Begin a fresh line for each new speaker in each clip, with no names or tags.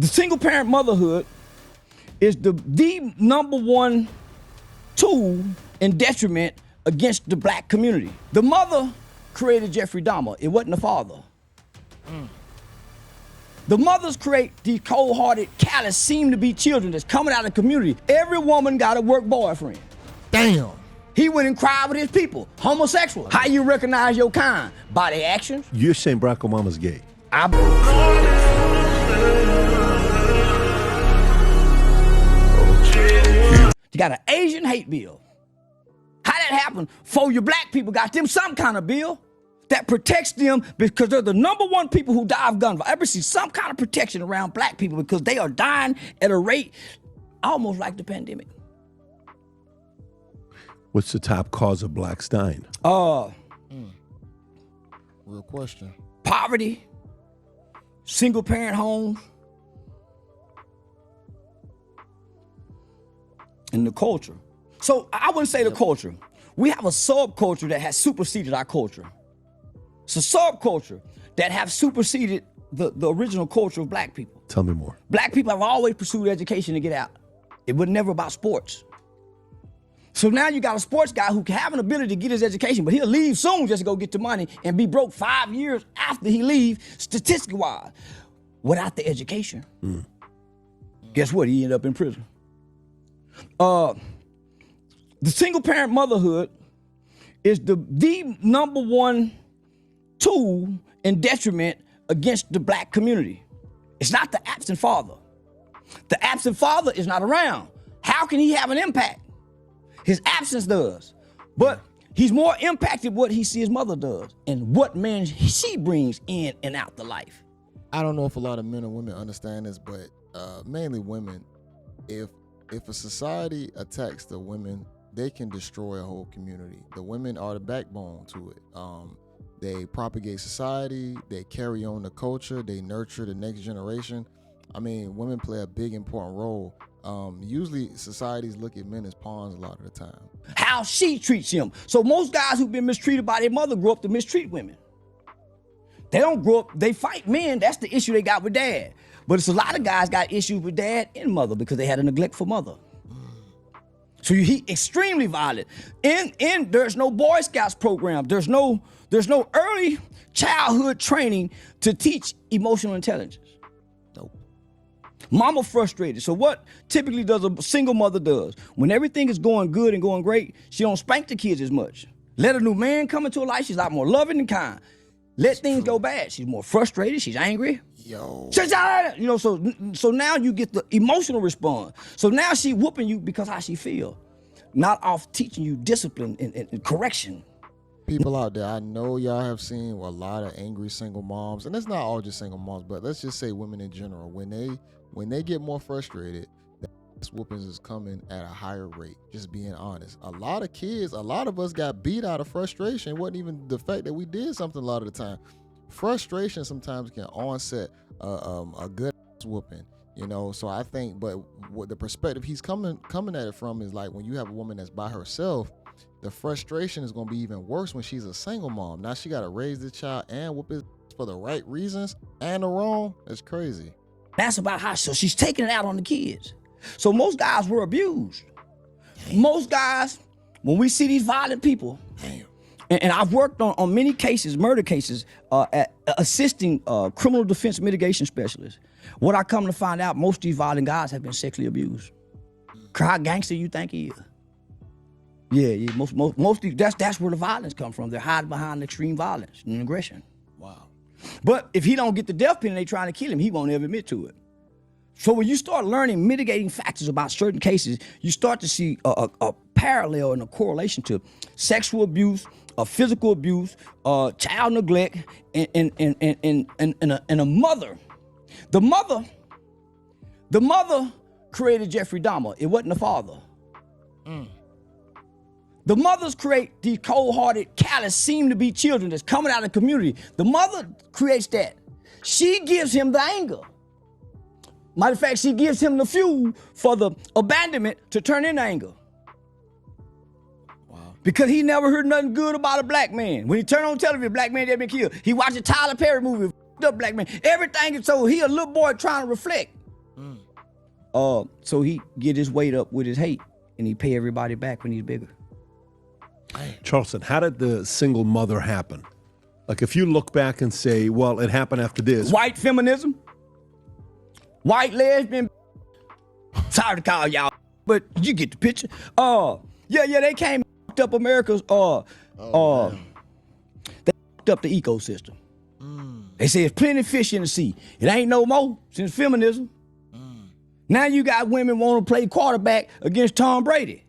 The single parent motherhood is the number one tool in detriment against the black community. The mother created Jeffrey Dahmer. It wasn't the father. The mothers create these cold-hearted, callous, seem-to-be children that's coming out of the community. Every woman got a work boyfriend.
Damn.
He went and cried with his people. Homosexual. How you recognize your kind? By their actions.
You're saying Barack Obama's gay?
You got an Asian hate bill. How that happen? For your black people got them some kind of bill that protects them because they're the number one people who die of gun violence. Ever see some kind of protection around black people because they are dying at a rate almost like the pandemic.
What's the top cause of blacks dying?
Real question.
Poverty, single parent homes, and the culture. So I wouldn't say the culture. We have a subculture that has superseded our culture. It's a subculture that have superseded the original culture of black people.
Tell me more.
Black people have always pursued education to get out. It was never about sports. So now you got a sports guy who can have an ability to get his education, but he'll leave soon just to go get the money and be broke 5 years after he leaves, statistically wise, without the education. Guess what? He ended up in prison. The single parent motherhood is the number one tool in detriment against the black community. It's not the absent father. The absent father is not around. How can he have an impact? His absence does. But he's more impacted what he sees his mother does and what man she brings in and out the life.
I don't know if a lot of men and women understand this, but mainly women, if a society attacks the women, they can destroy a whole community. The women are the backbone to it. They propagate society, they carry on the culture, they nurture the next generation. I mean, women play a big, important role. Usually societies look at men as pawns a lot of the time.
How she treats him. So most guys who've been mistreated by their mother grow up to mistreat women. They don't grow up, they fight men. That's the issue they got with dad. But it's a lot of guys got issues with dad and mother because they had a neglectful mother. So he extremely violent. And there's no Boy Scouts program. There's no early childhood training to teach emotional intelligence.
Nope.
Mama frustrated. So what typically does a single mother does? When everything is going good and going great, she don't spank the kids as much. Let a new man come into her life, she's a lot more loving and kind. Let things go bad, she's more frustrated, she's angry.
Yo.
You know, so now you get the emotional response. So now she whooping you because how she feel, not off teaching you discipline and correction.
People out there, I know y'all have seen a lot of angry single moms, and it's not all just single moms, but let's just say women in general. When they get more frustrated, this whoopings is coming at a higher rate. Just being honest, a lot of kids, a lot of us got beat out of frustration. It wasn't even the fact that we did something a lot of the time. Frustration sometimes can onset a good whooping, you know. So I think, but what the perspective he's coming at it from is like when you have a woman that's by herself, the frustration is going to be even worse when she's a single mom. Now she got to raise the child and whoop it for the right reasons and the wrong. It's crazy.
That's about how. So she's taking it out on the kids. So most guys were abused. Most guys, when we see these violent people.
Damn.
And I've worked on many cases, murder cases, at assisting criminal defense mitigation specialists. What I come to find out, most of these violent guys have been sexually abused. How gangster you think he is? Yeah. Most of these, that's where the violence comes from. They're hiding behind extreme violence and aggression.
Wow.
But if he don't get the death penalty, they trying to kill him, he won't ever admit to it. So when you start learning mitigating factors about certain cases, you start to see a parallel and a correlation to sexual abuse, physical abuse, child neglect, and a mother. The mother created Jeffrey Dahmer. It wasn't the father. The mothers create these cold-hearted, callous, seem-to-be children that's coming out of the community. The mother creates that. She gives him the anger. Matter of fact, she gives him the fuel for the abandonment to turn into anger.
Wow.
Because he never heard nothing good about a black man. When he turned on television, a black man had been killed. He watched a Tyler Perry movie, up black man. Everything, so he a little boy trying to reflect. So he get his weight up with his hate, and he pay everybody back when he's bigger.
Charleston, how did the single mother happen? Like, if you look back and say, well, it happened after this.
White feminism, white lesbian. Sorry to call y'all, but you get the picture. Yeah, they came and fucked up America's. They fucked up the ecosystem. They say there's plenty of fish in the sea. It ain't no more since feminism. Now you got women want to play quarterback against Tom Brady.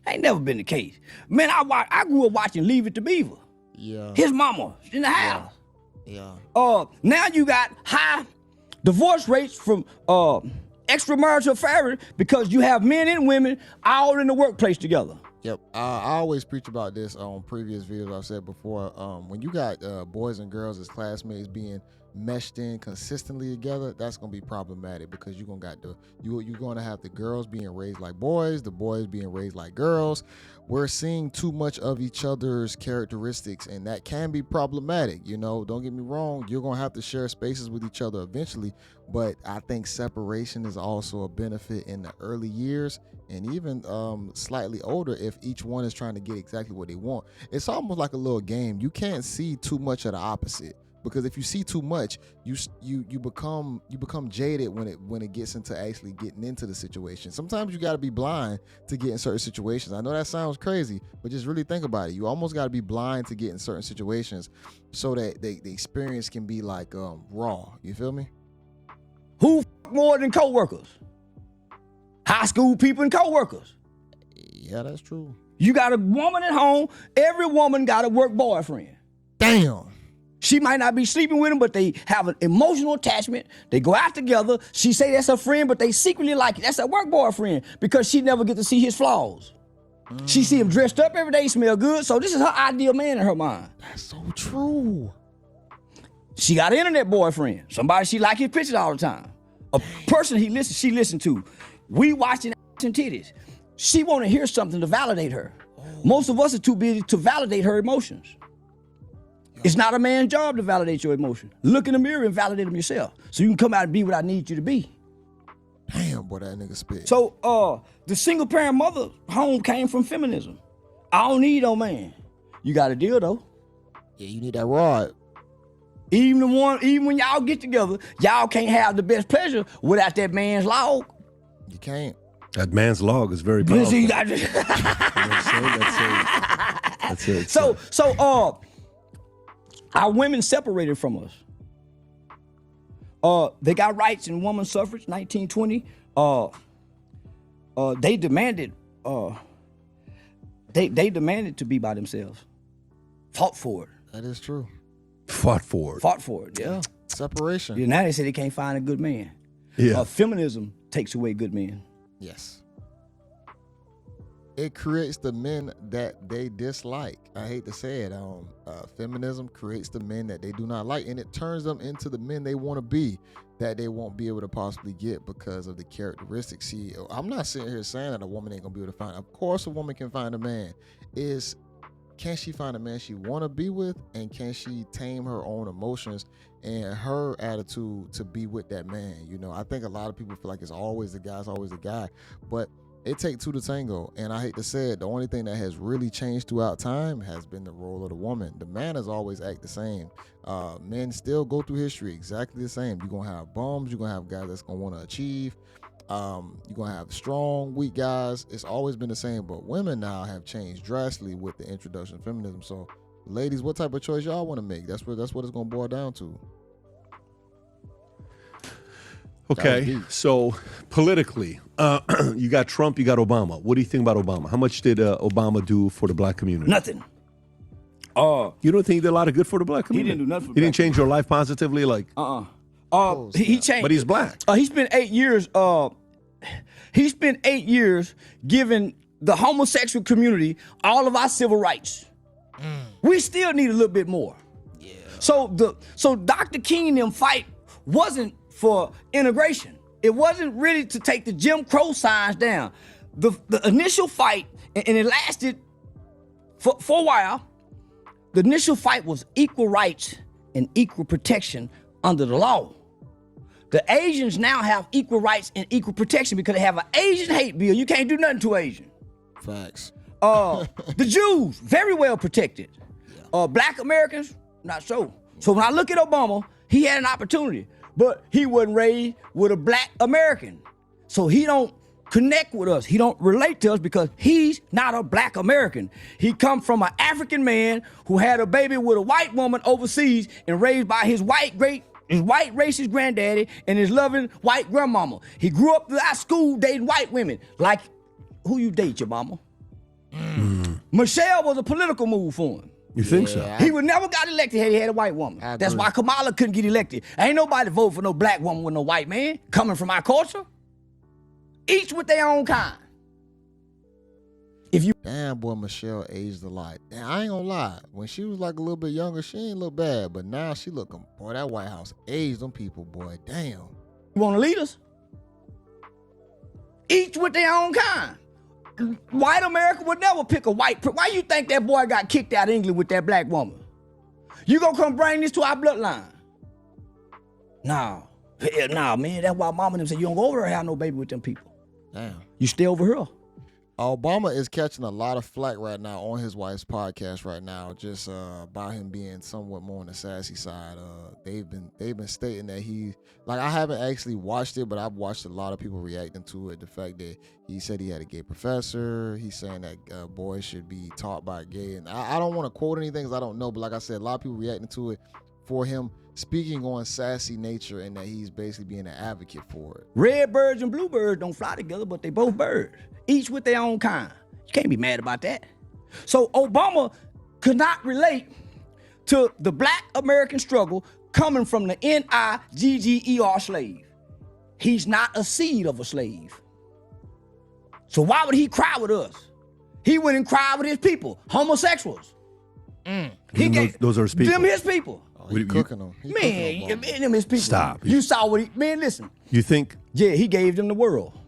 Ain't never been the case. Man, I grew up watching Leave It to Beaver.
Yeah.
His mama in the house.
Yeah.
Now you got high divorce rates from extramarital affairs because you have men and women all in the workplace together.
Yep. I always preach about this on previous videos I've said before. When you got boys and girls as classmates being meshed in consistently together, that's gonna be problematic because you're gonna have the girls being raised like boys, the boys being raised like girls. We're seeing too much of each other's characteristics, and that can be problematic. Don't get me wrong, you're gonna have to share spaces with each other eventually, but I think separation is also a benefit in the early years and even slightly older if each one is trying to get exactly what they want. It's almost like a little game. You can't see too much of the opposite. Because if you see too much, you become jaded when it gets into actually getting into the situation. Sometimes you got to be blind to get in certain situations. I know that sounds crazy, but just really think about it. You almost got to be blind to get in certain situations, so that the experience can be like raw. You feel me?
Who more than coworkers? High school people and coworkers.
Yeah, that's true.
You got a woman at home. Every woman got a work boyfriend.
Damn.
She might not be sleeping with him, but they have an emotional attachment. They go out together. She say that's her friend, but they secretly like it. That's her work boyfriend because she never get to see his flaws. She see him dressed up every day, smell good. So this is her ideal man in her mind.
That's so true.
She got an internet boyfriend. Somebody she like his pictures all the time. A person she listen to. We watching ass and titties. She want to hear something to validate her. Most of us are too busy to validate her emotions. It's not a man's job to validate your emotion. Look in the mirror and validate them yourself, so you can come out and be what I need you to be.
Damn, boy, that nigga spit.
So, the single parent mother home came from feminism. I don't need no man. You got a deal though.
Yeah, you need that rod.
Even when y'all get together, y'all can't have the best pleasure without that man's log.
You can't.
That man's log is very powerful.
That's it. So, our women separated from us. They got rights in women's suffrage, 1920. They demanded they demanded to be by themselves. Fought for it.
That is true.
Fought for it,
yeah.
Separation.
Yeah, now they say they can't find a good man.
Yeah.
Feminism takes away good men.
Yes. It creates the men that they dislike. I hate to say it. Feminism creates the men that they do not like, and it turns them into the men they want to be that they won't be able to possibly get because of the characteristics. See, I'm not sitting here saying that a woman ain't gonna be able to find. Of course, a woman can find a man. Can she find a man she want to be with, and can she tame her own emotions and her attitude to be with that man? I think a lot of people feel like it's always the guy, but it takes two to tango, and I hate to say it, the only thing that has really changed throughout time has been the role of the woman. The man has always acted the same. Men still go through history exactly the same. You're going to have bums. You're going to have guys that's going to want to achieve. You're going to have strong, weak guys. It's always been the same, but women now have changed drastically with the introduction of feminism. So, ladies, what type of choice y'all want to make? That's what it's going to boil down to.
Okay, so politically, you got Trump, you got Obama. What do you think about Obama? How much did Obama do for the black community?
Nothing.
You don't think he did a lot of good for the black community?
He didn't do nothing for
He didn't change your life positively?
He changed.
But he's black.
He spent 8 years. He spent 8 years giving the homosexual community all of our civil rights. We still need a little bit more. Yeah. So Dr. King and them fight wasn't for integration. It wasn't really to take the Jim Crow signs down. The initial fight, and it lasted for a while, the initial fight was equal rights and equal protection under the law. The Asians now have equal rights and equal protection because they have an Asian hate bill. You can't do nothing to Asian.
Facts.
The Jews, very well protected. Black Americans, not so. So when I look at Obama, he had an opportunity, but he wasn't raised with a black American. So he don't connect with us. He don't relate to us because he's not a black American. He come from an African man who had a baby with a white woman overseas and raised by his white racist granddaddy and his loving white grandmama. He grew up at school dating white women. Like, who you date, your mama? Michelle was a political move for him.
You think so?
He would never got elected had he had a white woman. That's why Kamala couldn't get elected. Ain't nobody vote for no black woman with no white man coming from our culture. Each with their own kind.
Damn, boy, Michelle aged a lot. Damn, I ain't gonna lie. When she was like a little bit younger, she ain't look bad. But now she looking, boy, that White House aged them people, boy. Damn.
You want to lead us? Each with their own kind. White America would never pick a white. Why you think that boy got kicked out of England with that black woman? You gonna come bring this to our bloodline? No. Nah, man. That's why mama and them said you don't go over there and have no baby with them people.
Damn.
You stay over here.
Obama is catching a lot of flack right now on his wife's podcast right now, just about him being somewhat more on the sassy side. They've been stating that I haven't actually watched it, but I've watched a lot of people reacting to it. The fact that he said he had a gay professor, he's saying that boys should be taught by gay, and I don't want to quote anything because I don't know, but like I said, a lot of people reacting to it for him speaking on sassy nature and that he's basically being an advocate for it.
Red birds and bluebirds don't fly together, but they both birds. Each with their own kind. You can't be mad about that. So Obama could not relate to the black American struggle coming from the Nigger slave. He's not a seed of a slave. So why would he cry with us? He wouldn't cry with his people, homosexuals.
Those are his people.
Them his people.
He cooking them.
Man, them his people.
Stop.
You saw what listen.
You think?
Yeah, he gave them the world.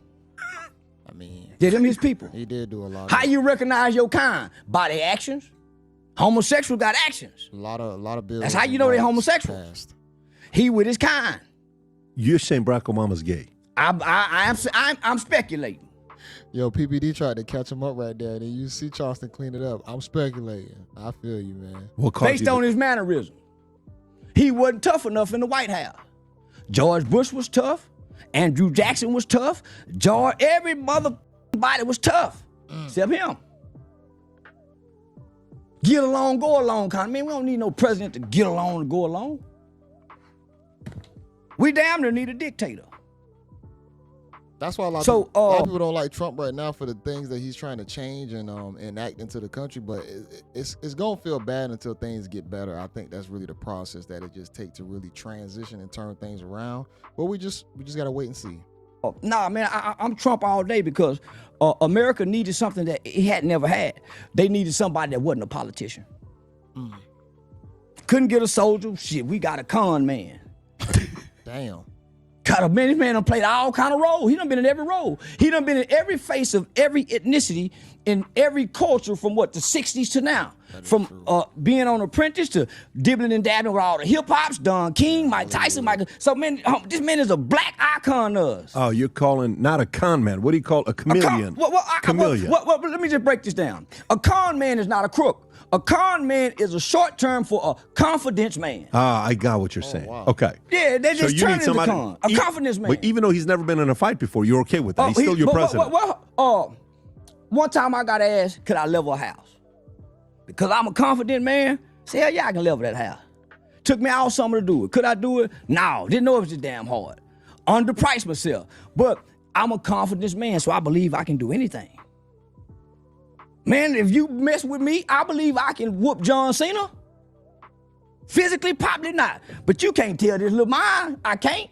I mean,
Yeah, them his people.
he did do a lot.
How you recognize your kind? By their actions. Homosexual got actions.
A lot of bills.
That's how you know they homosexual.
Passed.
He with his kind.
You're saying Barack Obama's gay?
I'm speculating.
Yo, PPD tried to catch him up right there, and then you see Charleston clean it up. I'm speculating. I feel you, man.
Based on his mannerism. He wasn't tough enough in the White House. George Bush was tough. Andrew Jackson was tough. Every mother-body was tough. Except him. Get along, go along kind of. Man, we don't need no president to get along and go along. We damn near need a dictator.
That's why a lot of people don't like Trump right now for the things that he's trying to change and enact into the country. But it's gonna feel bad until things get better. I think that's really the process that it just takes to really transition and turn things around. But we just gotta wait and see.
Nah, man, I'm Trump all day because America needed something that it had never had. They needed somebody that wasn't a politician. Couldn't get a soldier. Shit, we got a con man.
Damn.
God, this man done played all kind of roles. He done been in every role. He done been in every face of every ethnicity in every culture from the 60s to now. From being on Apprentice to dibbling and dabbling with all the hip hops, Don King, Mike Tyson, Michael. So man, this man is a black icon to us.
Oh, you're calling not a con man. What do you call a chameleon? Chameleon.
Let me just break this down. A con man is not a crook. A con man is a short term for a confidence man.
I got what you're saying.
Wow.
Okay.
Yeah, they just turn into con. A confidence man.
But even though he's never been in a fight before, you're okay with that. He's still your president.
One time I got asked, could I level a house? Because I'm a confident man. Say, hell yeah, I can level that house. Took me all summer to do it. Could I do it? No, didn't know it was just damn hard. Underpriced myself. But I'm a confidence man, so I believe I can do anything. Man, if you mess with me, I believe I can whoop John Cena. Physically, probably not. But you can't tell this little mind. I can't.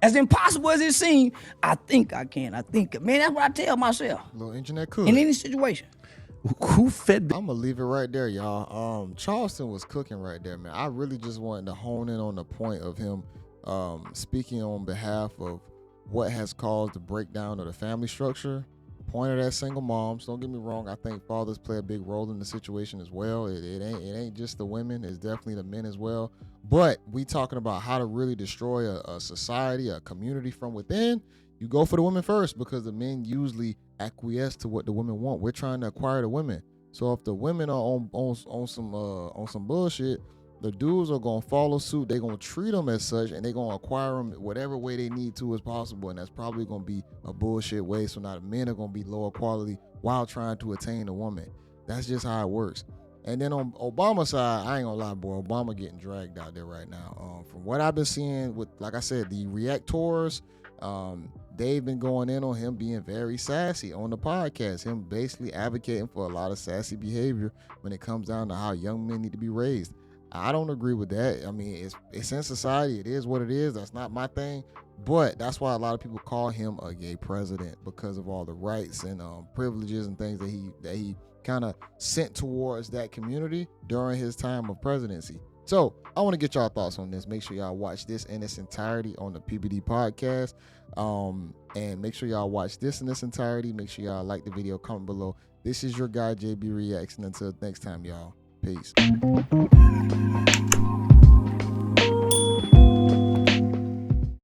As impossible as it seems, I think I can. Man, that's what I tell myself.
Little internet could.
In any situation.
Who fed
I'm going to leave it right there, y'all. Charleston was cooking right there, man. I really just wanted to hone in on the point of him speaking on behalf of what has caused the breakdown of the family structure. pointed at single moms. Don't get me wrong. I think fathers play a big role in the situation as well. It ain't just the women. It's definitely the men as well. But we talking about how to really destroy a society, a community from within. You go for the women first, because the men usually acquiesce to what the women want. We're trying to acquire the women. So if the women are on some bullshit, the dudes are gonna follow suit. They're gonna treat them as such, and they're gonna acquire them whatever way they need to as possible. And that's probably gonna be a bullshit way. So now the men are gonna be lower quality while trying to attain a woman. That's just how it works. And then on Obama's side, I ain't gonna lie, boy, Obama getting dragged out there right now. From what I've been seeing with, like I said, the reactors, they've been going in on him being very sassy on the podcast, him basically advocating for a lot of sassy behavior when it comes down to how young men need to be raised. I don't agree with that. I mean, it's in society. It is what it is. That's not my thing. But that's why a lot of people call him a gay president, because of all the rights and privileges and things that he kind of sent towards that community during his time of presidency. So I want to get y'all thoughts on this. Make sure y'all watch this in its entirety on the PBD podcast. And make sure y'all watch this in its entirety. Make sure y'all like the video, comment below. This is your guy, JayBReacts. And until next time, y'all. Peace.